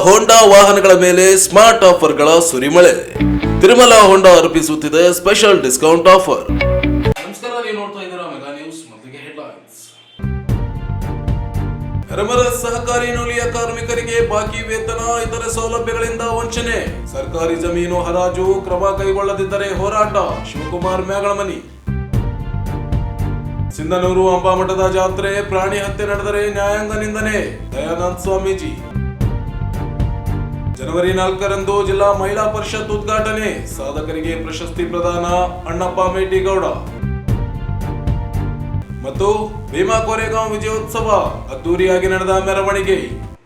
ಹೋಂಡಾ ವಾಹನಗಳ ಮೇಲೆ ಸ್ಮಾರ್ಟ್ ಆಫರ್ಗಳ ಸುರಿಮಳೆ. ತಿರುಮಲ ಹೋಂಡಾ ಅರ್ಪಿಸುತ್ತಿದೆ special discount offer. ನಮಸ್ಕಾರ, ನೀವು ನೋಡ್ತಾ ಇದ್ದೀರಾ ಮೆಗಾ ನ್ಯೂಸ್. ಮೊದಲಿಗೆ ಹೆಡ್ಲೈನ್ಸ್. ಹೆರಮರಸ್ ಸಹಕಾರಿ ನೂಲಿಯ ಕಾರ್ಮಿಕರಿಗೆ ಬಾಕಿ ವೇತನ, ಇತರೆ ಸೌಲಭ್ಯಗಳಿಂದ ವಂಚನೆ. ಸರ್ಕಾರಿ ಜಮೀನು ಹರಾಜು ಕ್ರಮ ಕೈಗೊಳ್ಳದಿದ್ದರೆ ಹೋರಾಟ. ಶಿವಕುಮಾರ್ ಮ್ಯಾಗಳಮನಿ. ಸಿಂಧನೂರು ಅಂಬಾಮಠದ ಜಾತ್ರೆ, ಪ್ರಾಣಿ ಹತ್ಯೆ ನಡೆದರೆ ನ್ಯಾಯಾಂಗ ನಿಂದನೆ. ದಯಾನಂದ ಸ್ವಾಮೀಜಿ. ಜನವರಿ 4ರಂದು ಜಿಲ್ಲಾ ಮಹಿಳಾ ಪರಿಷತ್ ಉದ್ಘಾಟನೆ, ಸಾಧಕರಿಗೆ ಪ್ರಶಸ್ತಿ ಪ್ರದಾನ. ಅಣ್ಣಪ್ಪ ಮೇಟಿಗೌಡ. ಮತ್ತು ಭೀಮಾ ಕೋರೆಗಾಂವ್ ವಿಜಯೋತ್ಸವ ಅದ್ದೂರಿಯಾಗಿ ನಡೆದ ಮೆರವಣಿಗೆ.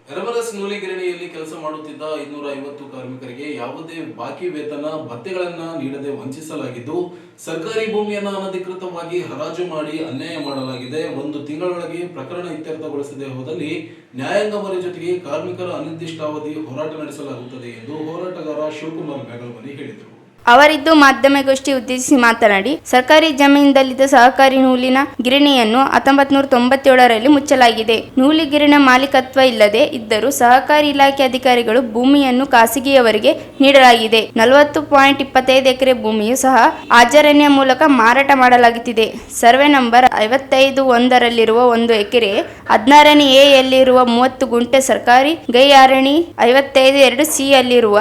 ಹೆರಮರಸ್ ನೂಲಿಗಿರಣಿಯಲ್ಲಿ ಕೆಲಸ ಮಾಡುತ್ತಿದ್ದ 550 ಕಾರ್ಮಿಕರಿಗೆ ಯಾವುದೇ ಬಾಕಿ ವೇತನ ಭತ್ಯೆಗಳನ್ನ ನೀಡದೆ ವಂಚಿಸಲಾಗಿದ್ದು, ಸರ್ಕಾರಿ ಭೂಮಿಯನ್ನ ಅನಧಿಕೃತವಾಗಿ ಹರಾಜು ಮಾಡಿ ಅನ್ಯಾಯ ಮಾಡಲಾಗಿದೆ. 1 ತಿಂಗಳೊಳಗೆ ಪ್ರಕರಣ ಇತ್ಯರ್ಥಗೊಳಿಸದೆ ಹೋದಲ್ಲಿ ನ್ಯಾಯಾಂಗ ಮೊರೆ ಜೊತೆಗೆ ಕಾರ್ಮಿಕರ ಅನಿರ್ದಿಷ್ಟಾವಧಿ ಹೋರಾಟ ನಡೆಸಲಾಗುತ್ತದೆ ಎಂದು ಹೋರಾಟಗಾರ ಶಿವಕುಮಾರ್ ಮ್ಯಾಗಳಮನಿ ಹೇಳಿದರು. ಅವರಿದ್ದು ಮಾಧ್ಯಮಗೋಷ್ಠಿ ಉದ್ದೇಶಿಸಿ ಮಾತನಾಡಿ, ಸರ್ಕಾರಿ ಜಮೀನಿನಲ್ಲಿದ್ದ ಸಹಕಾರಿ ನೂಲಿನ ಗಿರಣಿಯನ್ನು 1997ರಲ್ಲಿ ಮುಚ್ಚಲಾಗಿದೆ. ನೂಲಿಗಿರಣಿಯ ಮಾಲೀಕತ್ವ ಇಲ್ಲದೆ ಇದ್ದರೂ ಸಹಕಾರಿ ಇಲಾಖೆ ಅಧಿಕಾರಿಗಳು ಭೂಮಿಯನ್ನು ಖಾಸಗಿಯವರಿಗೆ ನೀಡಲಾಗಿದೆ. 40.25 ಎಕರೆ ಭೂಮಿಯು ಸಹ ಆಚರಣೆಯ ಮೂಲಕ ಮಾರಾಟ ಮಾಡಲಾಗುತ್ತಿದೆ. ಸರ್ವೆ ನಂಬರ್ 55-1ರಲ್ಲಿರುವ 1 ಎಕರೆ, 16ನೇ ಎ ಯಲ್ಲಿರುವ 30 ಗುಂಟೆ ಸರ್ಕಾರಿ ಗೈಯಾರಣಿ, 55-2C ಯಲ್ಲಿರುವ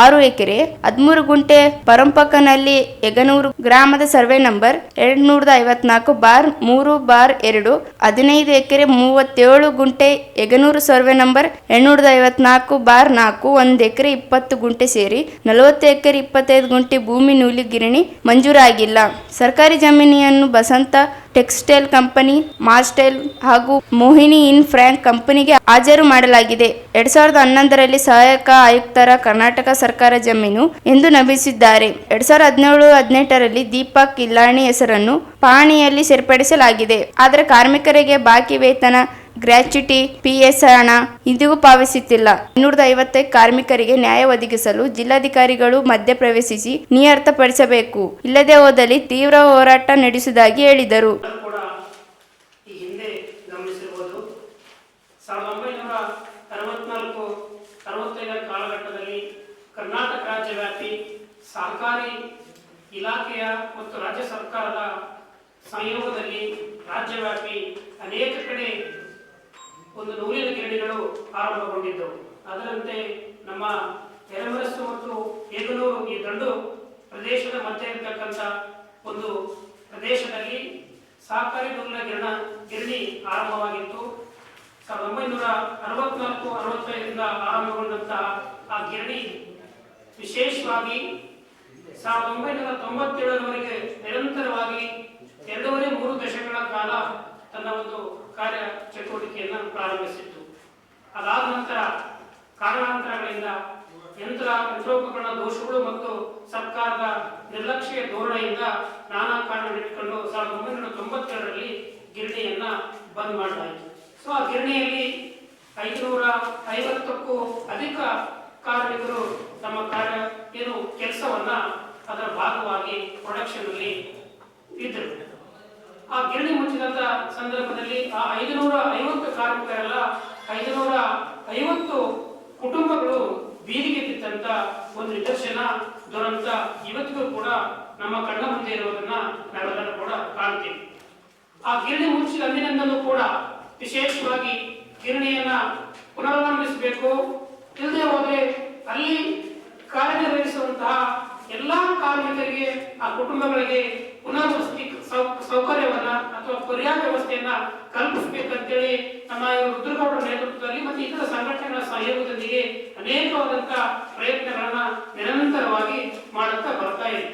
6 ಎಕರೆ, 13 ಗುಂಟೆ ಪರಂಪಕನಲ್ಲಿ ಯಗನೂರು ಗ್ರಾಮದ ಸರ್ವೆ ನಂಬರ್ 254/3/2, 15 ಎಕರೆ 37 ಗುಂಟೆ ಯಗನೂರು ಸರ್ವೆ ನಂಬರ್ 254/4, 1 ಎಕರೆ 20 ಗುಂಟೆ ಸೇರಿ 40 ಎಕರೆ 25 ಗುಂಟೆ ಭೂಮಿ ನೂಲಿಗಿರಣಿ ಮಂಜೂರಾಗಿಲ್ಲ. ಸರ್ಕಾರಿ ಜಮೀನಿಯನ್ನು ಬಸಂತ ಟೆಕ್ಸ್ಟೈಲ್ ಕಂಪನಿ, ಮಾಸ್ಟೈಲ್ ಹಾಗೂ ಮೋಹಿನಿ ಇನ್ ಫ್ರಾಂಕ್ ಕಂಪನಿಗೆ ಹಾಜರು ಮಾಡಲಾಗಿದೆ. 2011ರಲ್ಲಿ ಸಹಾಯಕ ಆಯುಕ್ತರ ಕರ್ನಾಟಕ ಸರ್ಕಾರ ಜಮೀನು ಎಂದು ನಮೂದಿಸಿದ್ದಾರೆ. 2017-18ರಲ್ಲಿ ದೀಪಕ್ ಇಲ್ಲಾಣಿ ಹೆಸರನ್ನು ಪಹಣಿಯಲ್ಲಿ ಸೇರ್ಪಡಿಸಲಾಗಿದೆ. ಆದರೆ ಕಾರ್ಮಿಕರಿಗೆ ಬಾಕಿ ವೇತನ, ಗ್ರ್ಯಾಚ್ಯುಟಿ, PS ಹಣ ಇಂದಿಗೂ ಪಾವತಿಸುತ್ತಿಲ್ಲ. 250 ಕಾರ್ಮಿಕರಿಗೆ ನ್ಯಾಯ ಒದಗಿಸಲು ಜಿಲ್ಲಾಧಿಕಾರಿಗಳು ಮಧ್ಯಪ್ರವೇಶಿಸಿ ನಿಯರ್ತಪಡಿಸಬೇಕು. ಇಲ್ಲದೆ ಹೋದಲ್ಲಿ ತೀವ್ರ ಹೋರಾಟ ನಡೆಸುವುದಾಗಿ ಹೇಳಿದರು. 1964-65 ಕಾಲಘಟ್ಟದಲ್ಲಿ ಕರ್ನಾಟಕ ರಾಜ್ಯವ್ಯಾಪಿ ಸಹಕಾರಿ ಇಲಾಖೆಯ ಮತ್ತು ರಾಜ್ಯ ಸರ್ಕಾರದ ಸಂಯೋಗದಲ್ಲಿ ರಾಜ್ಯವ್ಯಾಪಿ ಅನೇಕ ಕಡೆ ಒಂದು ನೂಲಿನ ಗಿರಣಿಗಳು ಆರಂಭಗೊಂಡಿದ್ದವು. ಅದರಂತೆ ನಮ್ಮ ಹೆರಮರಸ್ಸು ಮತ್ತು ಯಗನೂರು ಈ ದಂಡು ಪ್ರದೇಶದ ಮಧ್ಯೆ ಇರತಕ್ಕಂಥ ಒಂದು ಪ್ರದೇಶದಲ್ಲಿ ಸಹಕಾರಿ ನೂಲಿನ ಗಿರಣಿ ಆರಂಭವಾಗಿತ್ತು. 1964-65ರಿಂದ ಆರಂಭಗೊಂಡಂತಹ ಆ ಗಿರಣಿ ವಿಶೇಷವಾಗಿ 1997ರವರೆಗೆ ನಿರಂತರವಾಗಿ 2.5-3 ದಶಕಗಳ ಕಾಲ ತನ್ನ ಒಂದು ಕಾರ್ಯ ಚಟುವಟಿಕೆಯನ್ನು ಪ್ರಾರಂಭಿಸಿತ್ತು. ಅದಾದ ನಂತರ ಕಾರಣಾಂತರಗಳಿಂದ ಯಂತ್ರೋಪಕರಣ ದೋಷಗಳು ಮತ್ತು ಸರ್ಕಾರದ ನಿರ್ಲಕ್ಷ್ಯ ಧೋರಣೆಯಿಂದ ನಾನಾ ಕಾರಣ ಇಟ್ಕೊಂಡು 1992ರಲ್ಲಿ ಗಿರಣಿಯನ್ನ ಬಂದ್ ಮಾಡಲಾಯಿತು. ಸೊ ಆ ಗಿರಣಿಯಲ್ಲಿ 550ಕ್ಕೂ ಅಧಿಕ ಕಾರ್ಮಿಕರು ತಮ್ಮ ಕೆಲಸವನ್ನ ಅದರ ಭಾಗವಾಗಿ ಪ್ರೊಡಕ್ಷನ್ ಅಲ್ಲಿ ಇದ್ದರು. ಆ ಗಿರಣಿ ಮುಚ್ಚಿದಂತ ಸಂದರ್ಭದಲ್ಲಿ ಆ 550 ಕಾರ್ಮಿಕರೆಲ್ಲ 550 ಕುಟುಂಬಗಳು ಬೀದಿಗೆ ಬಿದ್ದಂತ ಒಂದು ನಿದರ್ಶನ ದುರಂತ ಇವತ್ತಿಗೂ ಕೂಡ ನಮ್ಮ ಕಣ್ಣ ಮುಂದೆ ಇರುವುದನ್ನ ನಾವೆಲ್ಲರೂ ಕೂಡ ಕಾಣ್ತೀವಿ. ಆ ಗಿರಣಿ ಮುಚ್ಚಿದ ಅಂದಿನಿಂದಲೂ ಕೂಡ ವಿಶೇಷವಾಗಿ ಗಿರಣಿಯನ್ನ ಪುನರಾರಂಭಿಸಬೇಕು. ಇಲ್ಲದೆ ಹೋದ್ರೆ ಅಲ್ಲಿ ಕಾರ್ಯನಿರ್ವಹಿಸುವಂತಹ ಎಲ್ಲಾ ಕಾರ್ಮಿಕರಿಗೆ, ಆ ಕುಟುಂಬಗಳಿಗೆ ಪುನರ್ವಸತಿ ಸೌಕರ್ಯವನ್ನ ಅಥವಾ ಪರ್ಯಾಯ ವ್ಯವಸ್ಥೆಯನ್ನ ಕಲ್ಪಿಸಬೇಕಂತೇಳಿ ನಮ್ಮ ರುದ್ರಗೌಡರ ನೇತೃತ್ವದಲ್ಲಿ ಮತ್ತು ಇತರ ಸಂಘಟನೆಗಳ ಸಹಯೋಗದೊಂದಿಗೆ ಅನೇಕವಾದಂತಹ ಪ್ರಯತ್ನಗಳನ್ನ ನಿರಂತರವಾಗಿ ಮಾಡುತ್ತಾ ಬರ್ತಾ ಇದೆ.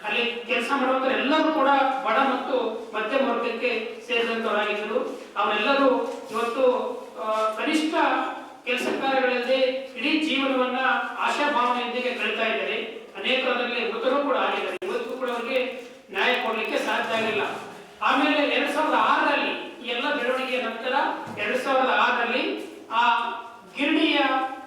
ಅಲ್ಲಿ ಕೆಲಸ ಮಾಡುವಂತ ಎಲ್ಲರೂ ಕೂಡ ಬಡ ಮತ್ತು ಮಧ್ಯಮ ವರ್ಗಕ್ಕೆ ಸೇರಿದಂತವರಾಗಿದ್ದರು. ಅವರೆಲ್ಲರೂ ಇವತ್ತು ಕನಿಷ್ಠ ಕೆಲಸ ಕಾರ್ಯಗಳಲ್ಲಿ ಇಡೀ ಜೀವನವನ್ನ ಆಶಾಭಾವನೆಯೊಂದಿಗೆ ಕಳೀತಾ ಇದ್ದಾರೆ. ಅನೇಕರಲ್ಲಿ ಮೃತರು ಕೂಡ ಆಗಿದ್ದಾರೆ. ಇವತ್ತು ಕೂಡ ಅವರಿಗೆ ನ್ಯಾಯ ಕೊಡಲಿಕ್ಕೆ ಸಾಧ್ಯ ಆಗಿಲ್ಲ. ಆಮೇಲೆ 2006ರಲ್ಲಿ ಈ ಎಲ್ಲ ಬೆಳವಣಿಗೆಯ ನಂತರ 2006ರಲ್ಲಿ ಆ ಗಿರಣಿಯ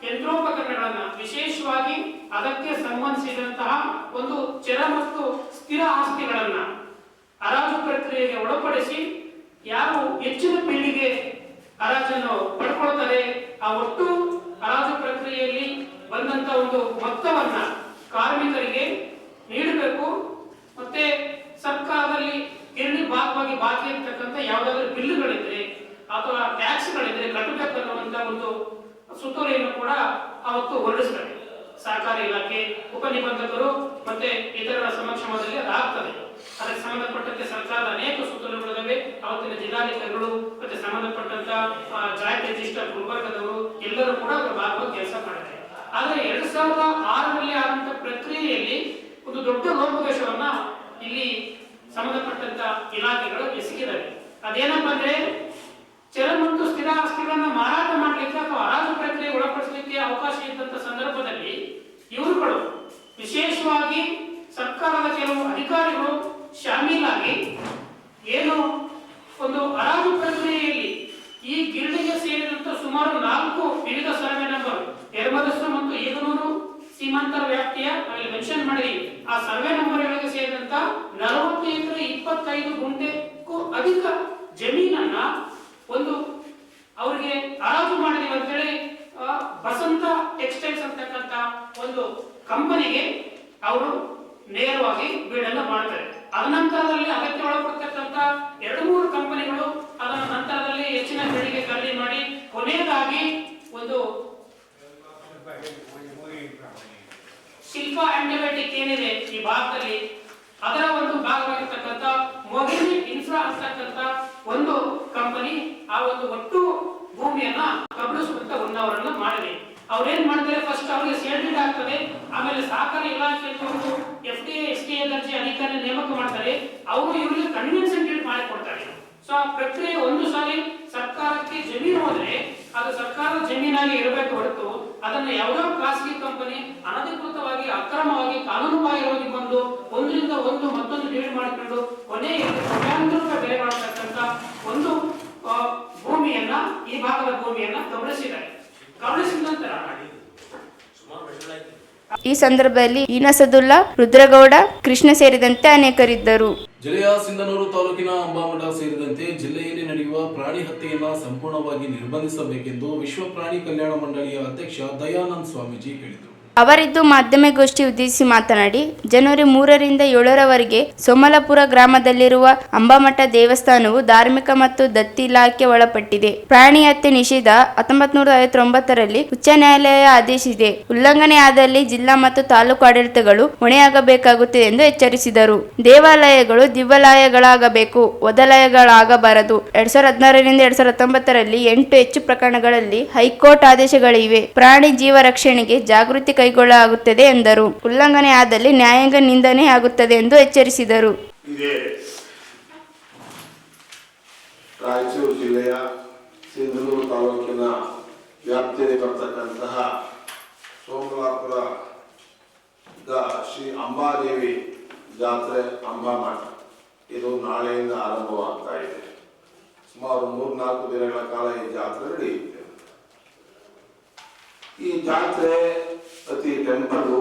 ಯಂತ್ರೋಪಕರಣಗಳನ್ನ, ವಿಶೇಷವಾಗಿ ಅದಕ್ಕೆ ಸಂಬಂಧಿಸಿದಂತಹ ಒಂದು ಚರ ಮತ್ತು ಸ್ಥಿರ ಆಸ್ತಿಗಳನ್ನ ಹರಾಜು ಪ್ರಕ್ರಿಯೆಗೆ ಒಳಪಡಿಸಿ ಯಾರು ಹೆಚ್ಚಿನ ಪೀಳಿಗೆ ಹರಾಜನ್ನು ಪಡ್ಕೊಳ್ತಾರೆ, ಆ ಒಟ್ಟು ಹರಾಜು ಪ್ರಕ್ರಿಯೆಯಲ್ಲಿ ಬಂದಂತ ಒಂದು ಮೊತ್ತವನ್ನ ಕಾರ್ಮಿಕರಿಗೆ ನೀಡಬೇಕು. ಮತ್ತೆ ಸರ್ಕಾರದಲ್ಲಿ ಗಿರಣಿ ಭಾಗವಾಗಿ ಬಾಕಿ ಇರ್ತಕ್ಕಂಥ ಯಾವುದಾದ್ರೂ ಬಿಲ್ಲುಗಳಿದ್ರೆ ಅಥವಾ ಟ್ಯಾಕ್ಸ್ಗಳಿದ್ರೆ ಕಟ್ಟಬೇಕನ್ನುವಂತ ಒಂದು ಸುತ್ತೋಲೆಯನ್ನು ಕೂಡ ಅವತ್ತು ಹೊರಡಿಸ್ತಾರೆ. ಸಹಕಾರಿ ಇಲಾಖೆ ಉಪನಿಬಂಧಕರು ಮತ್ತೆ ಇತರರ ಸಮಕ್ಷಮದಲ್ಲಿ ಅದಾಗ್ತದೆ. ಅದಕ್ಕೆ ಸಂಬಂಧಪಟ್ಟಂತೆ ಸರ್ಕಾರದ ಅನೇಕ ಸುತ್ತೋಲೆಗಳಿವೆ. ಅವತ್ತಿನ ಜಿಲ್ಲಾಧಿಕಾರಿಗಳು ಮತ್ತೆ ಸಂಬಂಧಪಟ್ಟಂತ ಜಾಯಿಂಟ್ ರಿಜಿಸ್ಟರ್ ಗುಲ್ಬರ್ಗದವರು ಎಲ್ಲರೂ ಕೂಡ ಅದರ ಭಾಗವಾಗಿ ಕೆಲಸ ಮಾಡಿದ್ದಾರೆ. ಆದ್ರೆ 2006ರಲ್ಲಿ ಆದಂತ ಪ್ರಕ್ರಿಯೆಯಲ್ಲಿ ಒಂದು ದೊಡ್ಡ ಲೋಪದೋಷವನ್ನ ಇಲ್ಲಿ ಸಂಬಂಧಪಟ್ಟಂತ ಇಲಾಖೆಗಳು ಎಸಗಿದ್ದಾರೆ. ಅದೇನಪ್ಪ ಅಂದ್ರೆ ಚರ ಮತ್ತು ಸ್ಥಿರ ಆಸ್ತಿಗಳನ್ನ ಮಾರಾಟ ಮಾಡಲಿಕ್ಕೆ ಅಥವಾ ಹರಾಜು ಪ್ರಕ್ರಿಯೆ ಒಳಪಡಿಸಲಿಕ್ಕೆ ಅವಕಾಶ ಇದ್ದಂತ ಸಂದರ್ಭದಲ್ಲಿ ಇವರುಗಳು ವಿಶೇಷವಾಗಿ ಸರ್ಕಾರದ ಕೆಲವು ಅಧಿಕಾರಿಗಳು ಶಾಮೀಲಾಗಿ ಏನು ಒಂದು ಹರಾಜು ಪ್ರಕ್ರಿಯೆಯಲ್ಲಿ ಈ ಗಿರಣಿಗೆ ಸೇರಿದಂತ ಸುಮಾರು 4 ವಿವಿಧ ಸರ್ವೆ ನಂಬರ್ ಎರಮದಸ್ಸು ಮತ್ತು ಏಗನೂರು ಸೀಮಾಂತರ ವ್ಯಾಪ್ತಿಯ ಮೆನ್ಷನ್ ಮಾಡಿ ಆ ಸರ್ವೆ ನಂಬರ್ಗಳಿಗೆ ಸೇರಿದಂತ 40 ಎಕರೆ 25 ಗುಂಟೆಗೂ ಅಧಿಕ ಜಮೀನನ್ನ ಒಂದು ಅವರಿಗೆ ಹರಾಜು ಮಾಡಿದೀವಿ ಅಂತೇಳಿ ಬಸಂತ ಟೆಕ್ಸ್ಟೈಲ್ಸ್ ಅಂತಕ್ಕಂತ ಒಂದು ಕಂಪನಿಗೆ ಅವರು ನೇರವಾಗಿ ಬೀಡನ್ನು ಮಾಡ್ತಾರೆ. ಅನಂತರದಲ್ಲಿ ಅದಕ್ಕೆ ಒಳಪಡ್ತಕ್ಕಂತ 2-3 ಕಂಪನಿಗಳು ಅದರ ನಂತರದಲ್ಲಿ ಹೆಚ್ಚಿನ ಬೆಳೆಗೆ ಖರೀದಿ ಮಾಡಿ ಕೊನೆಯದಾಗಿ ಒಂದು ಶಿಲ್ಪ ಆಂಟಿಬಯೋಟಿಕ್ ಏನಿದೆ ಈ ಭಾಗದಲ್ಲಿ ಅದರ ಒಂದು ಭಾಗವಾಗಿರ್ತಕ್ಕಂಥ ಮೊಗಿನಿ ಇನ್ಫ್ರಾ ಅಂತಕ್ಕಂಥ ಒಂದು ಕಂಪನಿ ಆ ಒಂದು ಒಟ್ಟು ಭೂಮಿಯನ್ನ ಕಬಳಿಸುವಂತ ಹೊನ್ನವರನ್ನು ಮಾಡಿದೆ. ಅವ್ರೇನ್ ಮಾಡ್ತಾರೆ, ಫಸ್ಟ್ ಅವರಿಗೆ ಸೇಲ್ ಡೀಡ್ ಆಗ್ತದೆ, ಆಮೇಲೆ ಸಹಕಾರಿ ಇಲಾಖೆಯವರು FTA STA ದರ್ಜೆ ಅಧಿಕಾರಿ ನೇಮಕ ಮಾಡ್ತಾರೆ, ಅವರು ಇವರಿಗೆ ಕನ್ವೆನ್ಷನ್ ಡೀಡ್ ಮಾಡಿ ಕೊಡ್ತಾರೆ. ಸೊ ಆ ಪ್ರಕ್ರಿಯೆ ಒಂದು ಸಾರಿ ಸರ್ಕಾರಕ್ಕೆ ಜಮೀನು ಹೋದ್ರೆ ಅದು ಸರ್ಕಾರದ ಜಮೀನಾಗಿ ಇರಬೇಕು ಹೊರತು ಅದನ್ನ ಯಾವುದೋ ಖಾಸಗಿ ಕಂಪನಿ ಅನಧಿಕೃತವಾಗಿ ಅಕ್ರಮವಾಗಿ ಕಾನೂನುಬಾಹಿರವಾಗಿ ಬಂದು ಒಂದರಿಂದ ಒಂದು ಮತ್ತೊಂದು ಡೀಡ್ ಮಾಡಿಕೊಂಡು ಕೊನೆಗೆ ಕೋಟ್ಯಾಂತರ ರೂಪಾಯಿ ಬೆಲೆ ಮಾಡತಕ್ಕಂತ ಒಂದು ಭೂಮಿಯನ್ನ ಈ ಭಾಗದ ಭೂಮಿಯನ್ನ ಗಮನಿಸಿದ ನಂತರ ಈ ಸಂದರ್ಭದಲ್ಲಿ ಈನಸದುಲ್ಲಾ, ರುದ್ರಗೌಡ, ಕೃಷ್ಣ ಸೇರಿದಂತೆ ಅನೇಕರಿದ್ದರು. ಜಿಲ್ಲೆಯ ಸಿಂಧನೂರು ತಾಲೂಕಿನ ಅಂಬಾಮಠ ಸೇರಿದಂತೆ ಜಿಲ್ಲೆಯಲ್ಲಿ ನಡೆಯುವ ಪ್ರಾಣಿ ಹತ್ಯೆಯನ್ನು ಸಂಪೂರ್ಣವಾಗಿ ನಿರ್ಬಂಧಿಸಬೇಕೆಂದು ವಿಶ್ವ ಪ್ರಾಣಿ ಕಲ್ಯಾಣ ಮಂಡಳಿಯ ಅಧ್ಯಕ್ಷ ದಯಾನಂದ ಸ್ವಾಮೀಜಿ ಹೇಳಿದರು. ಅವರಿದ್ದು ಮಾಧ್ಯಮಗೋಷ್ಠಿ ಉದ್ದೇಶಿಸಿ ಮಾತನಾಡಿ, ಜನವರಿ 3ರಿಂದ 7ರವರೆಗೆ ಸೋಮಲಾಪುರ ಗ್ರಾಮದಲ್ಲಿರುವ ಅಂಬಾಮಠ ದೇವಸ್ಥಾನವು ಧಾರ್ಮಿಕ ಮತ್ತು ದತ್ತಿ ಇಲಾಖೆ ಒಳಪಟ್ಟಿದೆ. ಪ್ರಾಣಿ ಹತ್ಯೆ ನಿಷೇಧ 1959ರಲ್ಲಿ ಉಚ್ಚ ನ್ಯಾಯಾಲಯ ಆದೇಶಿಸಿದೆ. ಉಲ್ಲಂಘನೆ ಆದಲ್ಲಿ ಜಿಲ್ಲಾ ಮತ್ತು ತಾಲೂಕು ಆಡಳಿತಗಳು ಹೊಣೆಯಾಗಬೇಕಾಗುತ್ತದೆ ಎಂದು ಎಚ್ಚರಿಸಿದರು. ದೇವಾಲಯಗಳು ದಿವ್ಯಾಲಯಗಳಾಗಬೇಕು, ವಧಾಲಯಗಳಾಗಬಾರದು. 2016ರಿಂದ 2019ರಲ್ಲಿ 8 ಹೆಚ್ಚು ಪ್ರಕರಣಗಳಲ್ಲಿ ಹೈಕೋರ್ಟ್ ಆದೇಶಗಳಿವೆ. ಪ್ರಾಣಿ ಜೀವ ರಕ್ಷಣೆಗೆ ಜಾಗೃತಿ ಕೈಗೊಳ್ಳಲಾಗುತ್ತದೆ ಎಂದರು. ಉಲ್ಲಂಘನೆ ಆದಲ್ಲಿ ನ್ಯಾಯಾಂಗ ನಿಂದನೆ ಆಗುತ್ತದೆ ಎಂದು ಎಚ್ಚರಿಸಿದರು. ರಾಯಚೂರು ಜಿಲ್ಲೆಯ ಸಿಂಧನೂರು ತಾಲೂಕಿನ ವ್ಯಾಪ್ತಿಯಲ್ಲಿ ಬರ್ತಕ್ಕಂತಹ ಸೋಮಲಾಪುರದ ಶ್ರೀ ಅಂಬಾದೇವಿ ಜಾತ್ರೆ ಅಂಬಾಮಠ ಇದು ನಾಳೆಯಿಂದ ಆರಂಭವಾಗ್ತಾ ಇದೆ. ಸುಮಾರು 3-4 ದಿನಗಳ ಕಾಲ ಈ ಜಾತ್ರೆ ನಡೆಯುತ್ತೆ. ಈ ಜಾತ್ರೆ ಪ್ರತಿ ಟೆಂಪಲ್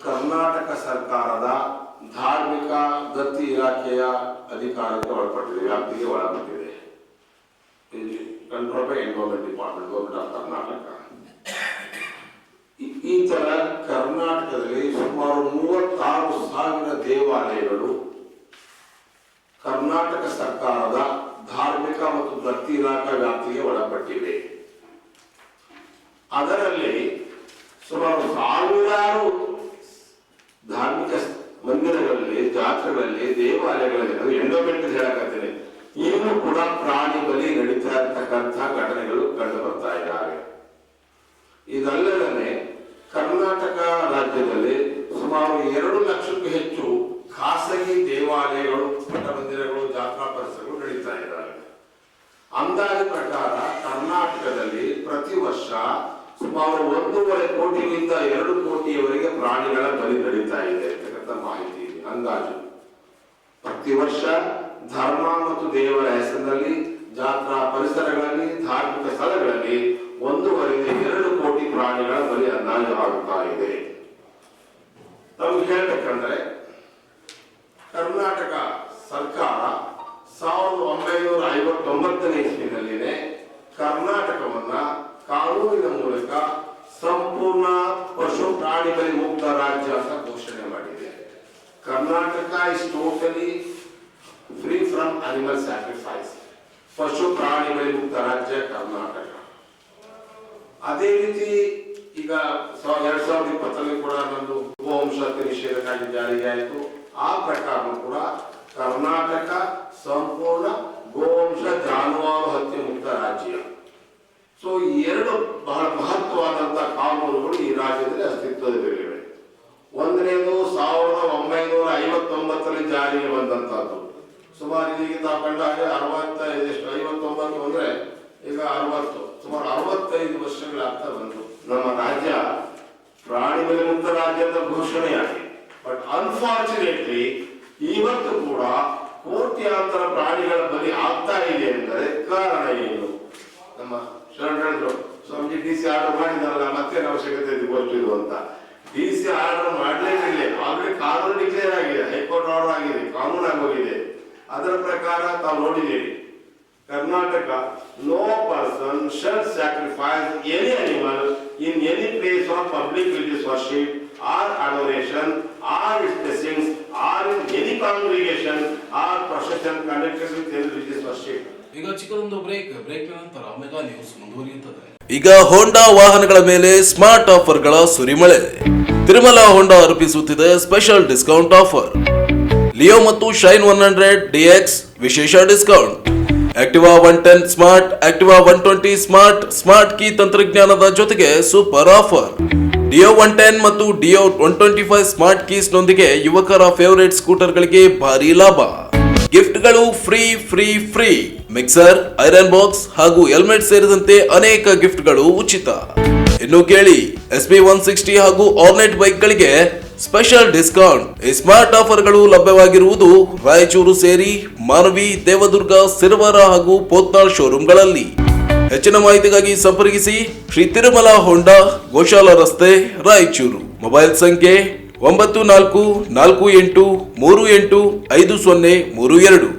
ಕರ್ನಾಟಕ ಸರ್ಕಾರದ ಧಾರ್ಮಿಕ ದತ್ತಿ ಇಲಾಖೆಯ ಅಧಿಕಾರಕ್ಕೆ ಒಳಪಟ್ಟಿದೆ, ವ್ಯಾಪ್ತಿಗೆ ಒಳಪಟ್ಟಿದೆ. Control by environment department, government of Karnataka. ಈ ತರ ಕರ್ನಾಟಕದಲ್ಲಿ ಸುಮಾರು 36,000 ದೇವಾಲಯಗಳು ಕರ್ನಾಟಕ ಸರ್ಕಾರದ ಧಾರ್ಮಿಕ ಮತ್ತು ದತ್ತಿ ಇಲಾಖೆ ವ್ಯಾಪ್ತಿಗೆ ಒಳಪಟ್ಟಿವೆ. ಅದರಲ್ಲಿ ಸುಮಾರು 1000 ಧಾರ್ಮಿಕ ಮಂದಿರಗಳಲ್ಲಿ, ಜಾತ್ರೆಗಳಲ್ಲಿ, ದೇವಾಲಯಗಳಲ್ಲಿ ಎಂಡೋಮೆಂಟ್ ಹೇಳಕತ್ತೇನೆ, ಈಗಲೂ ಕೂಡ ಪ್ರಾಣಿ ಬಲಿ ನಡೀತಾ ಇರ್ತಕ್ಕಂಥ ಘಟನೆಗಳು ಕಂಡು ಬರ್ತಾ ಇದ್ದಾವೆ. ಇದಲ್ಲದೆ ಕರ್ನಾಟಕ ರಾಜ್ಯದಲ್ಲಿ ಸುಮಾರು 2 ಲಕ್ಷಕ್ಕೂ ಹೆಚ್ಚು ಖಾಸಗಿ ದೇವಾಲಯಗಳು, ಮಠ ಮಂದಿರಗಳು, ಜಾತ್ರಾ ಪರಿಸರಗಳು ನಡೀತಾ ಇದ್ದಾವೆ. ಅಂದಾಜು ಪ್ರಕಾರ ಕರ್ನಾಟಕದಲ್ಲಿ ಪ್ರತಿ ವರ್ಷ ಸುಮಾರು 1.5 ಕೋಟಿಯಿಂದ 2 ಕೋಟಿಯವರೆಗೆ ಪ್ರಾಣಿಗಳ ಬಲಿ ನಡೀತಾ ಇದೆ ಅಂತಕ್ಕಂಥ ಮಾಹಿತಿ ಇದೆ. ಅಂದಾಜು ಪ್ರತಿ ವರ್ಷ ಧರ್ಮ ಮತ್ತು ದೇವರ ಹೆಸರಿನಲ್ಲಿ ಜಾತ್ರಾ ಪರಿಸರಗಳಲ್ಲಿ, ಧಾರ್ಮಿಕ ಸ್ಥಳಗಳಲ್ಲಿ 1.5ರಿಂದ 2 ಕೋಟಿ ಪ್ರಾಣಿಗಳ ಬಲಿ ಅಂದಾಜು ಆಗುತ್ತಾ ಇದೆ. ನಮ್ಗೆ ಹೇಳ್ಬೇಕಂದ್ರೆ ಕರ್ನಾಟಕ ಸರ್ಕಾರ 1959ನೇ ಇಸ್ವಿನಲ್ಲಿನೇ ಕರ್ನಾಟಕವನ್ನ ಕಾನೂನಿನ ಮೂಲಕ ಸಂಪೂರ್ಣ ಪಶು ಪ್ರಾಣಿ ಬಲಿ ಮುಕ್ತ ರಾಜ್ಯ ಅಂತ ಘೋಷಣೆ ಮಾಡಿದೆ. Karnataka is totally free from animal sacrifice. ಪಶು ಪ್ರಾಣಿ ಬಲಿ ಮುಕ್ತ ರಾಜ್ಯ ಕರ್ನಾಟಕ. ಅದೇ ರೀತಿ ಈಗ 2020 ಕೂಡ ನಮ್ಮದು ಗೋವಂಶ ನಿಷೇಧ ಕಾಯ್ದೆ ಜಾರಿಗೆ ಆಯಿತು. ಆ ಪ್ರಕಾರ ಕೂಡ ಕರ್ನಾಟಕ ಸಂಪೂರ್ಣ ಗೋವಂಶ ಜಾನುವಾರು ಹತ್ಯೆ ಮುಕ್ತ ರಾಜ್ಯ. ಸೊ ಈ ಎರಡು ಬಹಳ ಮಹತ್ವವಾದಂತಹ ಕಾನೂನುಗಳು ಈ ರಾಜ್ಯದಲ್ಲಿ ಅಸ್ತಿತ್ವದಲ್ಲಿವೆ. ಒಂದನೇದು 1959 ಜಾರಿಗೆ ಬಂದಂತಹದ್ದು. ಸುಮಾರು ಇದೀಗ ತಾವು ಕಂಡಾಗ 59 ಅಂದ್ರೆ ಈಗ 60, ಸುಮಾರು 65 ವರ್ಷಗಳಾಗ್ತಾ ಬಂತು. ನಮ್ಮ ರಾಜ್ಯ ಪ್ರಾಣಿ ಬಲಿ ಮುಕ್ತ ರಾಜ್ಯ ಅಂತ ಘೋಷಣೆಯಾಗಿದೆ. ಬಟ್ ಅನ್ಫಾರ್ಚುನೇಟ್ಲಿ ಇವತ್ತು ಕೂಡ ಕೋಟ್ಯಾಂತರ ಪ್ರಾಣಿಗಳ ಬಲಿ ಆಗ್ತಾ ಇದೆ ಅಂದರೆ ಕಾರಣ ಏನು? ನಮ್ಮ ಶರಣರು ಸ್ವಾಮಿ DC ಆರ್ಡರ್ ಮಾಡಿದಾರಲ್ಲ, ಮತ್ತೇನು ಅವಶ್ಯಕತೆ ಇದೆ ಗೊತ್ತಿದ್ದು ಅಂತ. DC ಆರ್ಡರ್ ಮಾಡಲೇನಿಲ್ಲ, ಆಲ್ರೆಡಿ ಕಾನೂನು ಡಿಕ್ಲೇರ್ ಆಗಿದೆ, ಹೈಕೋರ್ಟ್ ಆರ್ಡರ್ ಆಗಿದೆ, ಕಾನೂನು ಆಗೋಗಿದೆ. ಅದರ ಪ್ರಕಾರ ತಾವು ನೋಡಿದ್ದೀರಿ, Karnataka no person shall sacrifice any animal in any place of public religious worship or adoration or its blessings or in any congregation or procession conducted with any religious worship. ಈಗ ಚಿಕ್ಕದೊಂದು break ನಂತರ mega news ಮುಂದುವರಿಯುತ್ತದೆ. ಈಗ ಹೋಂಡಾ ವಾಹನಗಳ ಮೇಲೆ smart ಆಫರ್ಗಳ ಸುರಿಮಳೆ. Tirumala ಹೋಂಡಾ ಅರ್ಪಿಸುತ್ತಿದೆ special discount offer. Leo ಮತ್ತು shine 100 DX ವಿಶೇಷ discount. Activa 110 smart, Activa 120 smart key ತಂತ್ರಜ್ಞಾನದ ಜೊತೆಗೆ ಸೂಪರ್ ಆಫರ್. ಡಿಯೋ 110 ಮತ್ತು ಡಿಯೋ 125 ಸ್ಮಾರ್ಟ್ ಕೀಸ್ ನೊಂದಿಗೆ ಯುವಕರ ಫೇವರೇಟ್ ಸ್ಕೂಟರ್ ಗಳಿಗೆ ಭಾರಿ ಲಾಭ. ಗಿಫ್ಟ್ಗಳು ಫ್ರೀ. ಮಿಕ್ಸರ್, ಐರನ್ ಬಾಕ್ಸ್ ಹಾಗೂ ಹೆಲ್ಮೆಟ್ ಸೇರಿದಂತೆ ಅನೇಕ ಗಿಫ್ಟ್ಗಳು ಉಚಿತ. ಇನ್ನು ಕೇಳಿ, SB 160 ಹಾಗೂ ಆರ್ನೆಟ್ ಬೈಕ್ ಗಳಿಗೆ ಸ್ಪೆಷಲ್ ಡಿಸ್ಕೌಂಟ್. ಈ ಸ್ಮಾರ್ಟ್ ಆಫರ್ಗಳು ಲಭ್ಯವಾಗಿರುವುದು ರಾಯಚೂರು ಸೇರಿ ಮಾನವಿ, ದೇವದುರ್ಗ, ಸಿರವಾರ ಹಾಗೂ ಪೋತ್ನಾಳ್ ಶೋರೂಮ್ಗಳಲ್ಲಿ. ಹೆಚ್ಚಿನ ಮಾಹಿತಿಗಾಗಿ ಸಂಪರ್ಕಿಸಿ ಶ್ರೀ ತಿರುಮಲ ಹೋಂಡಾ, ಗೋಶಾಲ ರಸ್ತೆ, ರಾಯಚೂರು. ಮೊಬೈಲ್ ಸಂಖ್ಯೆ 9448385032.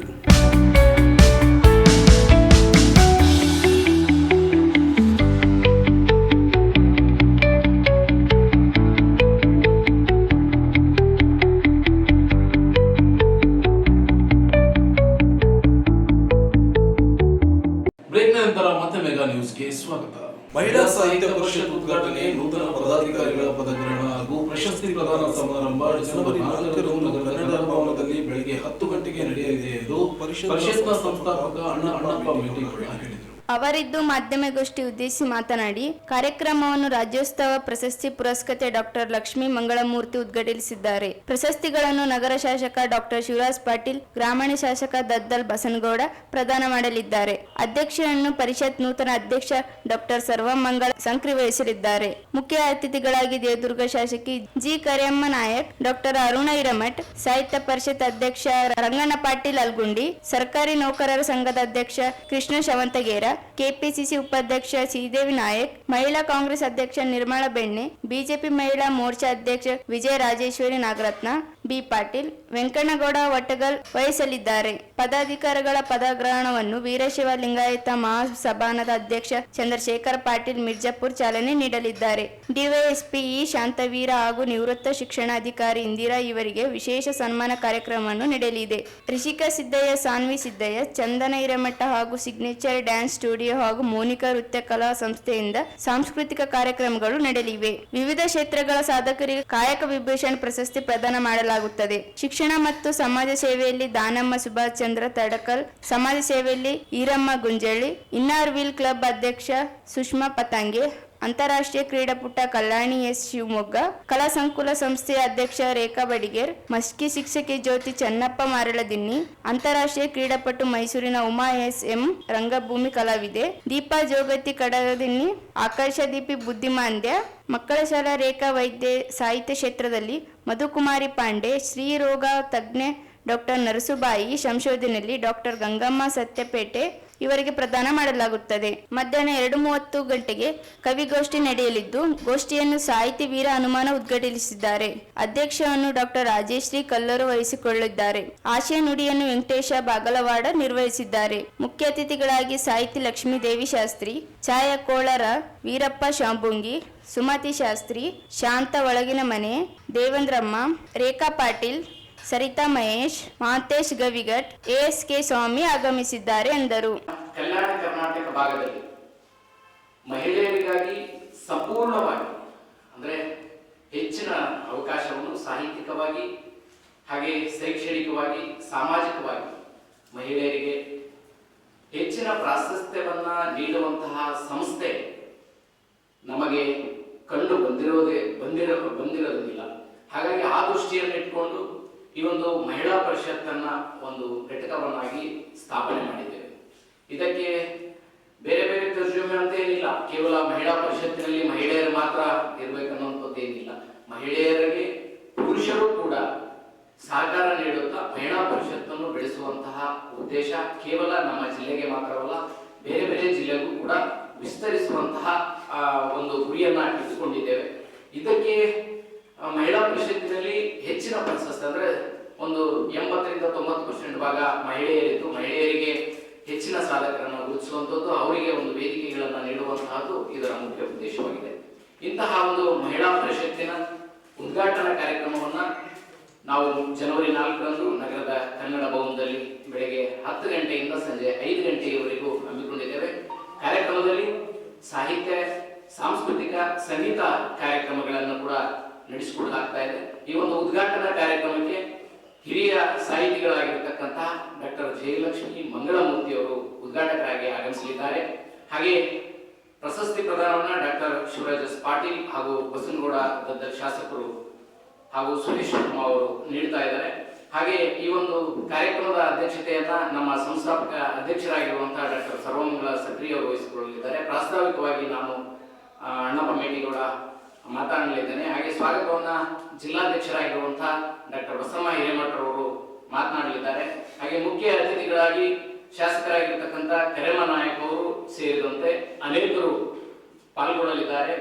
ಬ್ರೇಕ್ ನಂತರ ಮತ್ತೆ ಮೆಗಾ ನ್ಯೂಸ್ಗೆ ಸ್ವಾಗತ. ಮಹಿಳಾ ಸಾಹಿತ್ಯ ಪರಿಷತ್ ಉದ್ಘಾಟನೆ, ನೂತನ ಪದಾಧಿಕಾರಿಗಳ ಪದಗ್ರಹಣ ಹಾಗೂ ಪ್ರಶಸ್ತಿ ಪ್ರದಾನ ಸಮಾರಂಭ ಡಿಸೆಂಬರ್ 4ರಂದು ನಗರದ ಕನ್ನಡ ಭವನದಲ್ಲಿ ಬೆಳಗ್ಗೆ 10 ಗಂಟೆಗೆ ನಡೆಯಲಿದೆ ಎಂದು ಪರಿಷತ್ನ ಸಂಸ್ಥಾಪಕ ಅಣ್ಣಪ್ಪ ಮೇಟಿಗೌಡ ಹೇಳಿದರು. ಅವರಿದ್ದು ಮಾಧ್ಯಮಗೋಷ್ಠಿ ಉದ್ದೇಶಿಸಿ ಮಾತನಾಡಿ, ಕಾರ್ಯಕ್ರಮವನ್ನು ರಾಜ್ಯೋತ್ಸವ ಪ್ರಶಸ್ತಿ ಪುರಸ್ಕೃತೆ ಡಾಕ್ಟರ್ ಲಕ್ಷ್ಮೀ ಮಂಗಳಮೂರ್ತಿ ಉದ್ಘಾಟಿಸಿದ್ದಾರೆ. ಪ್ರಶಸ್ತಿಗಳನ್ನು ನಗರ ಶಾಸಕ ಡಾಕ್ಟರ್ ಶಿವರಾಜ್ ಪಾಟೀಲ್, ಗ್ರಾಮೀಣ ಶಾಸಕ ದದ್ದಲ್ ಬಸನಗೌಡ ಪ್ರದಾನ ಮಾಡಲಿದ್ದಾರೆ. ಅಧ್ಯಕ್ಷರನ್ನು ಪರಿಷತ್ ನೂತನ ಅಧ್ಯಕ್ಷ ಡಾಕ್ಟರ್ ಸರ್ವಮಂಗಳ ಸಂಕ್ರಿ ವಹಿಸಲಿದ್ದಾರೆ. ಮುಖ್ಯ ಅತಿಥಿಗಳಾಗಿ ದೇವದುರ್ಗ ಶಾಸಕಿ ಜಿ ಕರಿಯಮ್ಮ ನಾಯಕ್, ಡಾಕ್ಟರ್ ಅರುಣ ಹಿರಮಠ್, ಸಾಹಿತ್ಯ ಪರಿಷತ್ ಅಧ್ಯಕ್ಷ ರಂಗಣ್ಣ ಪಾಟೀಲ್ ಅಲ್ಗುಂಡಿ, ಸರ್ಕಾರಿ ನೌಕರರ ಸಂಘದ ಅಧ್ಯಕ್ಷ ಕೃಷ್ಣ ಶವಂತಗೇರ, ಕೆಪಿಸಿಸಿ ಉಪಾಧ್ಯಕ್ಷ ಶ್ರೀದೇವಿ ನಾಯಕ್, ಮಹಿಳಾ ಕಾಂಗ್ರೆಸ್ ಅಧ್ಯಕ್ಷ ನಿರ್ಮಲಾ ಬೆಣ್ಣೆ, ಬಿಜೆಪಿ ಮಹಿಳಾ ಮೋರ್ಚಾ ಅಧ್ಯಕ್ಷ ವಿಜಯ ರಾಜೇಶ್ವರಿ ನಾಗರತ್ನ, ಬಿ ಪಾಟೀಲ್, ವೆಂಕಣ್ಣಗೌಡ ವಟ್ಟಗಲ್ ವಹಿಸಲಿದ್ದಾರೆ. ಪದಾಧಿಕಾರಿಗಳ ಪದಗ್ರಹಣವನ್ನು ವೀರಶೈವ ಲಿಂಗಾಯತ ಮಹಾಸಭಾನದ ಅಧ್ಯಕ್ಷ ಚಂದ್ರಶೇಖರ್ ಪಾಟೀಲ್ ಮಿರ್ಜಾಪುರ್ ಚಾಲನೆ ನೀಡಲಿದ್ದಾರೆ. ಡಿವೈಎಸ್ಪಿ ಇ ಶಾಂತವೀರ ಹಾಗೂ ನಿವೃತ್ತ ಶಿಕ್ಷಣಾಧಿಕಾರಿ ಇಂದಿರಾ ಇವರಿಗೆ ವಿಶೇಷ ಸನ್ಮಾನ ಕಾರ್ಯಕ್ರಮವನ್ನು ನಡೆಯಲಿದೆ. ರಿಷಿಕಾ ಸಿದ್ದಯ್ಯ, ಸಾನ್ವಿ ಸಿದ್ದಯ್ಯ, ಚಂದನ ಹಿರೇಮಠ ಹಾಗೂ ಸಿಗ್ನೇಚರ್ ಡ್ಯಾನ್ಸ್ ಸ್ಟುಡಿಯೋ ಹಾಗೂ ಮೋನಿಕಾ ನೃತ್ಯ ಕಲಾ ಸಂಸ್ಥೆಯಿಂದ ಸಾಂಸ್ಕೃತಿಕ ಕಾರ್ಯಕ್ರಮಗಳು ನಡೆಯಲಿವೆ. ವಿವಿಧ ಕ್ಷೇತ್ರಗಳ ಸಾಧಕರಿಗೆ ಕಾಯಕ ವಿಭೂಷಣ್ ಪ್ರಶಸ್ತಿ ಪ್ರದಾನ ಮಾಡಲಾಗುತ್ತದೆ. ಶಿಕ್ಷಣ ಮತ್ತು ಸಮಾಜ ಸೇವೆಯಲ್ಲಿ ದಾನಮ್ಮ ಸುಭಾಷ್ ಚಂದ್ರ ತಡಕಲ್, ಸಮಾಜ ಸೇವೆಯಲ್ಲಿ ಈರಮ್ಮ ಗುಂಜಳ್ಳಿ, ಇನ್ನಾರ್ ವೀಲ್ ಕ್ಲಬ್ ಅಧ್ಯಕ್ಷ ಸುಷ್ಮಾ ಪತಾಂಗೆ, ಅಂತಾರಾಷ್ಟ್ರೀಯ ಕ್ರೀಡಾಪಟು ಕಲ್ಯಾಣಿ ಎಸ್ ಶಿವಮೊಗ್ಗ, ಕಲಾ ಸಂಕುಲ ಸಂಸ್ಥೆಯ ಅಧ್ಯಕ್ಷ ರೇಖಾ ಬಡಿಗೇರ್, ಮಸ್ಕಿ ಶಿಕ್ಷಕಿ ಜ್ಯೋತಿ ಚನ್ನಪ್ಪ ಮಾರಳದಿನ್ನಿ, ಅಂತಾರಾಷ್ಟ್ರೀಯ ಕ್ರೀಡಾಪಟು ಮೈಸೂರಿನ ಉಮಾ ಎಸ್ ಎಂ ರಂಗಭೂಮಿ ಕಲಾವಿದೆ, ದೀಪಾ ಜೋಗತಿ ಕಡಗದಿನ್ನಿ, ಆಕರ್ಷ ದೀಪಿ ಬುದ್ಧಿಮಾಂದ್ಯ, ಮಕ್ಕಳ ಶಾಲಾ ರೇಖಾ ವೈದ್ಯ, ಸಾಹಿತ್ಯ ಕ್ಷೇತ್ರದಲ್ಲಿ ಮಧುಕುಮಾರಿ ಪಾಂಡೆ, ಶ್ರೀ ರೋಗ ತಜ್ಞೆ ಡಾಕ್ಟರ್ ನರಸುಬಾಯಿ, ಸಂಶೋಧನೆಯಲ್ಲಿ ಡಾಕ್ಟರ್ ಗಂಗಮ್ಮ ಸತ್ಯಪೇಟೆ ಇವರಿಗೆ ಪ್ರದಾನ ಮಾಡಲಾಗುತ್ತದೆ. ಮಧ್ಯಾಹ್ನ 2:30 ಗಂಟೆಗೆ ಕವಿಗೋಷ್ಠಿ ನಡೆಯಲಿದ್ದು, ಗೋಷ್ಠಿಯನ್ನು ಸಾಹಿತಿ ವೀರ ಹನುಮಾನ ಉದ್ಘಾಟಿಸಿದ್ದಾರೆ. ಅಧ್ಯಕ್ಷವನ್ನು ಡಾಕ್ಟರ್ ರಾಜೇಶ್ರೀ ಕಲ್ಲೂರು ವಹಿಸಿಕೊಳ್ಳಿದ್ದಾರೆ. ಆಶಯ ನುಡಿಯನ್ನು ವೆಂಕಟೇಶ ಬಾಗಲವಾಡ ನಿರ್ವಹಿಸಿದ್ದಾರೆ. ಮುಖ್ಯ ಅತಿಥಿಗಳಾಗಿ ಸಾಹಿತಿ ಲಕ್ಷ್ಮೀದೇವಿ ಶಾಸ್ತ್ರಿ, ಛಾಯಾ ಕೋಳರ, ವೀರಪ್ಪ ಶಾಂಬುಂಗಿ, ಸುಮತಿ ಶಾಸ್ತ್ರಿ, ಶಾಂತ ಒಳಗಿನ ಮನೆ, ದೇವೇಂದ್ರಮ್ಮ, ರೇಖಾ ಪಾಟೀಲ್, ಸರಿತಾ ಮಹೇಶ್, ಮಹಂತೇಶ್ ಗವಿಗಟ್, ASK ಸ್ವಾಮಿ ಆಗಮಿಸಿದ್ದಾರೆ ಎಂದರು. ಕಲ್ಯಾಣ ಕರ್ನಾಟಕ ಭಾಗದಲ್ಲಿ ಮಹಿಳೆಯರಿಗಾಗಿ ಸಂಪೂರ್ಣವಾಗಿ ಅಂದರೆ ಹೆಚ್ಚಿನ ಅವಕಾಶವನ್ನು ಸಾಹಿತ್ಯಿಕವಾಗಿ ಹಾಗೆ ಶೈಕ್ಷಣಿಕವಾಗಿ ಸಾಮಾಜಿಕವಾಗಿ ಮಹಿಳೆಯರಿಗೆ ಹೆಚ್ಚಿನ ಪ್ರಾಶಸ್ತ್ಯವನ್ನ ನೀಡುವಂತಹ ಸಂಸ್ಥೆ ನಮಗೆ ಕಂಡು ಬಂದಿರೋದಿಲ್ಲ. ಹಾಗಾಗಿ ಆ ದೃಷ್ಟಿಯನ್ನು ಇಟ್ಕೊಂಡು ಈ ಒಂದು ಮಹಿಳಾ ಪರಿಷತ್ತನ್ನ ಒಂದು ಘಟಕವನ್ನಾಗಿ ಸ್ಥಾಪನೆ ಮಾಡಿದ್ದೇವೆ. ಇದಕ್ಕೆ ಬೇರೆ ಬೇರೆ ತರ್ಜುಮೆ ಅಂತ ಏನಿಲ್ಲ, ಕೇವಲ ಮಹಿಳಾ ಪರಿಷತ್ತಿನಲ್ಲಿ ಮಹಿಳೆಯರು ಮಾತ್ರ ಇರ್ಬೇಕನ್ನುವಂಥದ್ದು ಏನಿಲ್ಲ. ಮಹಿಳೆಯರಿಗೆ ಪುರುಷರು ಕೂಡ ಸಹಕಾರ ನೀಡುತ್ತಾ ಮಹಿಳಾ ಪರಿಷತ್ತನ್ನು ಬೆಳೆಸುವಂತಹ ಉದ್ದೇಶ ಕೇವಲ ನಮ್ಮ ಜಿಲ್ಲೆಗೆ ಮಾತ್ರವಲ್ಲ, ಬೇರೆ ಬೇರೆ ಜಿಲ್ಲೆಗೂ ಕೂಡ ವಿಸ್ತರಿಸುವಂತಹ ಒಂದು ಗುರಿಯನ್ನ ಇಟ್ಟುಕೊಂಡಿದ್ದೇವೆ. ಇದಕ್ಕೆ ಮಹಿಳಾ ಪರಿಷತ್ತಿನಲ್ಲಿ ಹೆಚ್ಚಿನ ಪ್ರಶಸ್ತಿ ಅಂದ್ರೆ ಒಂದು 80ರಿಂದ 90% ಭಾಗ ಮಹಿಳೆಯರಿದ್ದು, ಮಹಿಳೆಯರಿಗೆ ಹೆಚ್ಚಿನ ಸಾಧಕರನ್ನು ಗುರುತಿಸುವಂಥದ್ದು, ಅವರಿಗೆ ಒಂದು ವೇದಿಕೆಗಳನ್ನು ನೀಡುವಂತಹದ್ದು ಇದರ ಮುಖ್ಯ ಉದ್ದೇಶವಾಗಿದೆ. ಇಂತಹ ಒಂದು ಮಹಿಳಾ ಪರಿಷತ್ತಿನ ಉದ್ಘಾಟನಾ ಕಾರ್ಯಕ್ರಮವನ್ನ ನಾವು ಜನವರಿ 4ರಂದು ನಗರದ ಕನ್ನಡ ಭವನದಲ್ಲಿ ಬೆಳಗ್ಗೆ 10 ಗಂಟೆಯಿಂದ ಸಂಜೆ 5 ಗಂಟೆಯವರೆಗೂ ಹಮ್ಮಿಕೊಂಡಿದ್ದೇವೆ. ಕಾರ್ಯಕ್ರಮದಲ್ಲಿ ಸಾಹಿತ್ಯ, ಸಾಂಸ್ಕೃತಿಕ, ಸಂಗೀತ ಕಾರ್ಯಕ್ರಮಗಳನ್ನು ಕೂಡ ನಡೆಸಿಕೊಳ್ಳಲಾಗ್ತಾ ಇದೆ. ಈ ಒಂದು ಉದ್ಘಾಟನಾ ಕಾರ್ಯಕ್ರಮಕ್ಕೆ ಹಿರಿಯ ಸಾಹಿತಿಗಳಾಗಿರ್ತಕ್ಕಂತಹ ಡಾಕ್ಟರ್ ಜಯಲಕ್ಷ್ಮಿ ಮಂಗಳಮೂರ್ತಿ ಅವರು ಉದ್ಘಾಟಕರಾಗಿ ಆಗಮಿಸಲಿದ್ದಾರೆ. ಹಾಗೆ ಪ್ರಶಸ್ತಿ ಪ್ರದಾನವನ್ನ ಡಾಕ್ಟರ್ ಶಿವರಾಜ್ ಪಾಟೀಲ್ ಹಾಗೂ ಬಸನಗೌಡ ದದ್ದಲ್ ಶಾಸಕರು ಹಾಗೂ ಸುರೇಶ್ ಕುಮಾರ್ ಅವರು ನೀಡ್ತಾ ಇದ್ದಾರೆ. ಹಾಗೆ ಈ ಒಂದು ಕಾರ್ಯಕ್ರಮದ ಅಧ್ಯಕ್ಷತೆಯನ್ನ ನಮ್ಮ ಸಂಸ್ಥಾಪಕ ಅಧ್ಯಕ್ಷರಾಗಿರುವಂತಹ ಡಾಕ್ಟರ್ ಸರ್ವಮಂಗಳ ಸಕ್ರಿ ಅವರು ವಹಿಸಿಕೊಳ್ಳಲಿದ್ದಾರೆ. ಪ್ರಾಸ್ತಾವಿಕವಾಗಿ ನಾನು ಅಣ್ಣಪ್ಪ ಮೇಟಿಗೌಡ ಮಾತನಾಡಲಿದ್ದೇನೆ. ಹಾಗೆ ಸ್ವಾಗತವನ್ನ ಜಿಲ್ಲಾಧ್ಯಕ್ಷರಾಗಿರುವಂತಹ ಡಾಕ್ಟರ್ ಬಸಮ್ಮ ಹಿರೇಮಠರವರು ಮಾತನಾಡಲಿದ್ದಾರೆ. ಹಾಗೆ ಮುಖ್ಯ ಅತಿಥಿಗಳಾಗಿ ಶಾಸಕರಾಗಿರ್ತಕ್ಕಂಥ ಕರೆಮ ನಾಯಕ್ ಅವರು ಸೇರಿದಂತೆ ಅನೇಕರು ಪಾಲ್ಗೊಳ್ಳಲಿದ್ದಾರೆ.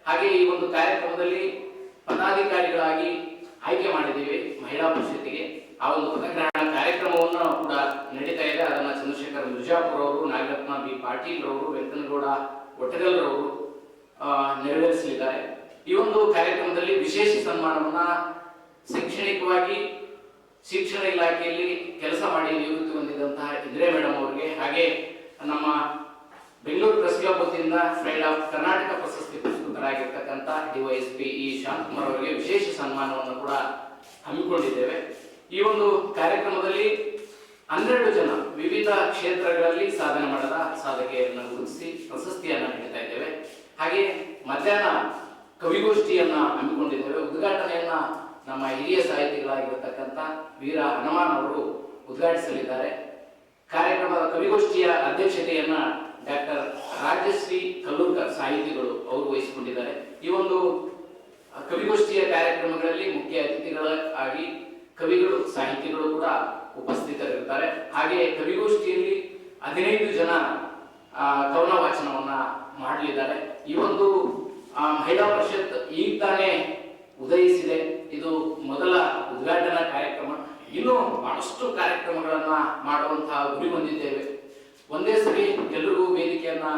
ಹಾಗೆ ಈ ಒಂದು ಕಾರ್ಯಕ್ರಮದಲ್ಲಿ ಪದಾಧಿಕಾರಿಗಳಾಗಿ ಆಯ್ಕೆ ಮಾಡಿದ್ದೀವಿ ಮಹಿಳಾ ಪರಿಷತ್ತಿಗೆ. ಆ ಒಂದು ಪದಗ್ರಹಣ ಕಾರ್ಯಕ್ರಮವನ್ನು ಕೂಡ ನಡೀತಾ ಇದೆ. ಅದನ್ನ ಚಂದ್ರಶೇಖರ್ ಮಿರ್ಜಾಪುರ್ ಅವರು, ನಾಗರತ್ನ ಬಿ ಪಾಟೀಲ್ ರವರು, ವೆಂಕನಗೌಡ ಒಟಗಲ್ ರವರು ನೆರವೇರಿಸಲಿದ್ದಾರೆ. ಈ ಒಂದು ಕಾರ್ಯಕ್ರಮದಲ್ಲಿ ವಿಶೇಷ ಸನ್ಮಾನವನ್ನ ಶೈಕ್ಷಣಿಕವಾಗಿ ಶಿಕ್ಷಣ ಇಲಾಖೆಯಲ್ಲಿ ಕೆಲಸ ಮಾಡಿ ನಿವೃತ್ತಿ ಹೊಂದಿದಂತಹ ಇಂದಿರಾ ಮೇಡಮ್ ಅವರಿಗೆ, ಹಾಗೆ ನಮ್ಮ ಬೆಂಗಳೂರು ಪ್ರೆಸ್ ಕ್ಲಬ್ ವತಿಯಿಂದ ಫ್ರೈಡ್ ಆಫ್ ಕರ್ನಾಟಕ ಪ್ರಶಸ್ತಿ ಪುರಸ್ಕೃತರಾಗಿರ್ತಕ್ಕಂಥ DYSP E ಶಾಂತಕುಮಾರ್ ಅವರಿಗೆ ವಿಶೇಷ ಸನ್ಮಾನವನ್ನು ಕೂಡ ಹಮ್ಮಿಕೊಂಡಿದ್ದೇವೆ. ಈ ಒಂದು ಕಾರ್ಯಕ್ರಮದಲ್ಲಿ 12 ಜನ ವಿವಿಧ ಕ್ಷೇತ್ರಗಳಲ್ಲಿ ಸಾಧನೆ ಮಾಡಿದ ಸಾಧಕಿಯರನ್ನು ಗುರುತಿಸಿ ಪ್ರಶಸ್ತಿಯನ್ನ ನೀಡ್ತಾ ಇದ್ದೇವೆ. ಹಾಗೆ ಮಧ್ಯಾಹ್ನ ಕವಿಗೋಷ್ಠಿಯನ್ನ ಹಮ್ಮಿಕೊಂಡಿದ್ದೇವೆ. ಉದ್ಘಾಟನೆಯನ್ನ ನಮ್ಮ ಹಿರಿಯ ಸಾಹಿತಿಗಳಾಗಿರತಕ್ಕಂಥ ವೀರ ಹನುಮಾನ್ ಅವರು ಉದ್ಘಾಟಿಸಲಿದ್ದಾರೆ. ಕಾರ್ಯಕ್ರಮದ ಕವಿಗೋಷ್ಠಿಯ ಅಧ್ಯಕ್ಷತೆಯನ್ನ ಡಾಕ್ಟರ್ ರಾಜಶ್ರೀ ಕಲ್ಲೂರ್ಕರ್ ಸಾಹಿತಿಗಳು ಅವರು ವಹಿಸಿಕೊಂಡಿದ್ದಾರೆ. ಈ ಒಂದು ಕವಿಗೋಷ್ಠಿಯ ಕಾರ್ಯಕ್ರಮಗಳಲ್ಲಿ ಮುಖ್ಯ ಅತಿಥಿಗಳಾಗಿ ಕವಿಗಳು, ಸಾಹಿತಿಗಳು ಕೂಡ ಉಪಸ್ಥಿತರಿರುತ್ತಾರೆ. ಹಾಗೆ ಕವಿಗೋಷ್ಠಿಯಲ್ಲಿ 15 ಜನ ಕವನ ವಾಚನವನ್ನ ಮಾಡಲಿದ್ದಾರೆ. ಈ ಒಂದು ಮಹಿಳಾ ಪರಿಷತ್ ಈಗ ತಾನೇ ಉದಯಿಸಿದೆ. ಇದು ಮೊದಲ ಉದ್ಘಾಟನಾ ಕಾರ್ಯಕ್ರಮ. ಇನ್ನೂ ಬಹಳಷ್ಟು ಕಾರ್ಯಕ್ರಮಗಳನ್ನ ಮಾಡುವಂತಹ ಗುರಿ ಹೊಂದಿದ್ದೇವೆ. ಒಂದೇ ಸರಿ ಎಲ್ಲರಿಗೂ ವೇದಿಕೆಯನ್ನ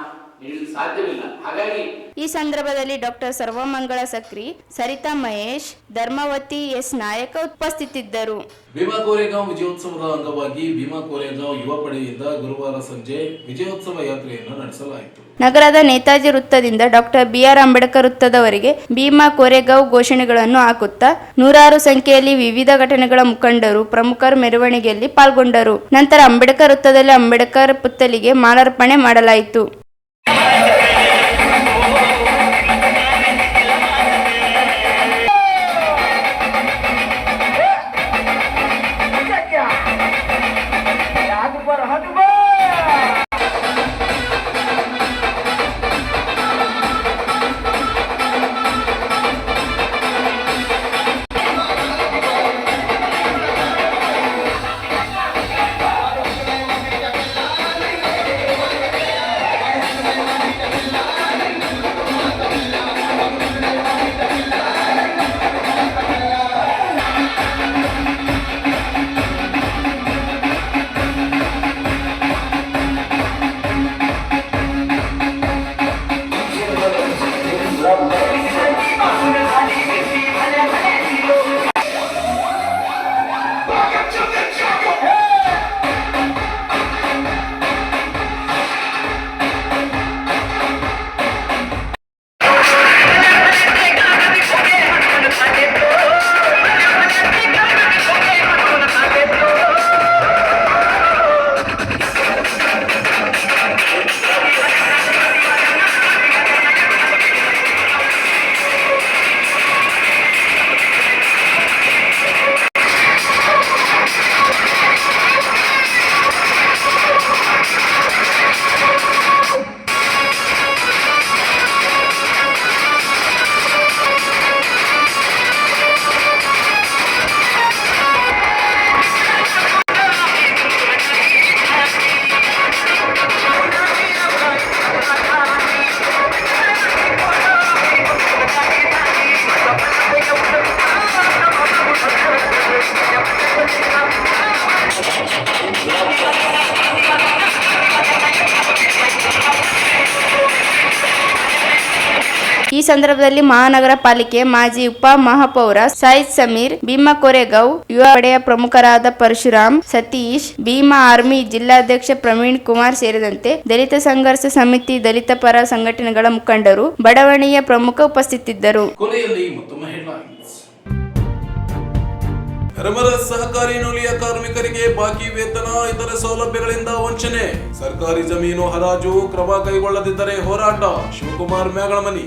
ನೀಡಲು ಸಾಧ್ಯವಿಲ್ಲ. ಹಾಗಾಗಿ ಈ ಸಂದರ್ಭದಲ್ಲಿ ಡಾಕ್ಟರ್ ಸರ್ವಮಂಗಳ ಸಕ್ರಿ, ಸರಿತಾ ಮಹೇಶ್, ಧರ್ಮವತಿ S ನಾಯಕ ಉಪಸ್ಥಿತಿದ್ದರು. ಭೀಮಾ ಕೋರೆಗಾಂವ್ ವಿಜಯೋತ್ಸವದ ಅಂಗವಾಗಿ ಭೀಮಾ ಕೋರೆಗಾಂವ್ ಯುವ ಪಡೆಯಿಂದ ಗುರುವಾರ ಸಂಜೆ ವಿಜಯೋತ್ಸವ ಯಾತ್ರೆಯನ್ನು ನಡೆಸಲಾಯಿತು. ನಗರದ ನೇತಾಜಿ ವೃತ್ತದಿಂದ ಡಾಕ್ಟರ್ BR ಅಂಬೇಡ್ಕರ್ ವೃತ್ತದವರೆಗೆ ಭೀಮಾ ಕೋರೆಗಾಂವ್ ಘೋಷಣೆಗಳನ್ನು ಹಾಕುತ್ತಾ ನೂರಾರು ಸಂಖ್ಯೆಯಲ್ಲಿ ವಿವಿಧ ಘಟನೆಗಳ ಮುಖಂಡರು, ಪ್ರಮುಖರು ಮೆರವಣಿಗೆಯಲ್ಲಿ ಪಾಲ್ಗೊಂಡರು. ನಂತರ ಅಂಬೇಡ್ಕರ್ ವೃತ್ತದಲ್ಲಿ ಅಂಬೇಡ್ಕರ್ ಪುತ್ಥಳಿಗೆ ಮಾಲಾರ್ಪಣೆ ಮಾಡಲಾಯಿತು. ಸಂದರ್ಭದಲ್ಲಿ ಮಹಾನಗರ ಪಾಲಿಕೆ ಮಾಜಿ ಉಪ ಮಹಾಪೌರ ಸಾಯಿದ್ ಸಮೀರ್, ಭೀಮಾ ಕೊರೆಗಾಂವ್ ಯುವ ಪಡೆಯ ಪ್ರಮುಖರಾದ ಪರಶುರಾಮ್, ಸತೀಶ್, ಭೀಮಾ ಆರ್ಮಿ ಜಿಲ್ಲಾಧ್ಯಕ್ಷ ಪ್ರವೀಣ್ ಕುಮಾರ್ ಸೇರಿದಂತೆ ದಲಿತ ಸಂಘರ್ಷ ಸಮಿತಿ, ದಲಿತ ಪರ ಸಂಘಟನೆಗಳ ಮುಖಂಡರು, ಬಡಾವಣೆಯ ಪ್ರಮುಖ ಉಪಸ್ಥಿತರಿದ್ದರು. ಕೊನೆಯಲ್ಲಿ ಮತ್ತೊಮ್ಮೆ ಹೆಡ್ಲೈನ್ಸ್. ಹೆರಮರಸ್ ಸಹಕಾರಿ ನೂಲಿಯ ಕಾರ್ಮಿಕರಿಗೆ ಬಾಕಿ ವೇತನ, ಇತರೆ ಸೌಲಭ್ಯಗಳಿಂದ ವಂಚನೆ. ಸರ್ಕಾರಿ ಜಮೀನು ಹರಾಜು ಕ್ರಮ ಕೈಗೊಳ್ಳದಿದ್ದರೆ ಹೋರಾಟ. ಶಿವಕುಮಾರ್ ಮ್ಯಾಗಳಮನಿ.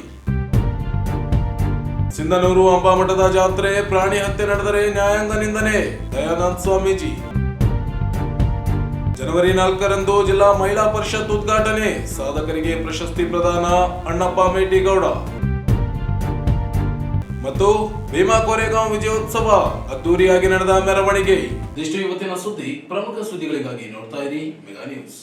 ಸಿಂಧನೂರು ಅಂಬಾಮಠದ ಜಾತ್ರೆ, ಪ್ರಾಣಿ ಹತ್ಯೆ ನಡೆದರೆ ನ್ಯಾಯಾಂಗ ನಿಂದನೆ. ದಯಾನಂದ ಸ್ವಾಮೀಜಿ. ಜನವರಿ 4ರಂದು ಜಿಲ್ಲಾ ಮಹಿಳಾ ಪರಿಷತ್ ಉದ್ಘಾಟನೆ, ಸಾಧಕರಿಗೆ ಪ್ರಶಸ್ತಿ ಪ್ರದಾನ. ಅಣ್ಣಪ್ಪ ಮೇಟಿಗೌಡ. ಮತ್ತು ಭೀಮಾ ಕೊರೆಗಾಂವ್ ವಿಜಯೋತ್ಸವ ಅದ್ದೂರಿಯಾಗಿ ನಡೆದ ಮೆರವಣಿಗೆ. ಇಷ್ಟು ಇವತ್ತಿನ ಸುದ್ದಿ. ಪ್ರಮುಖ ಸುದ್ದಿಗಳಿಗಾಗಿ ನೋಡ್ತಾ ಇರಿ ಮೆಗಾ ನ್ಯೂಸ್.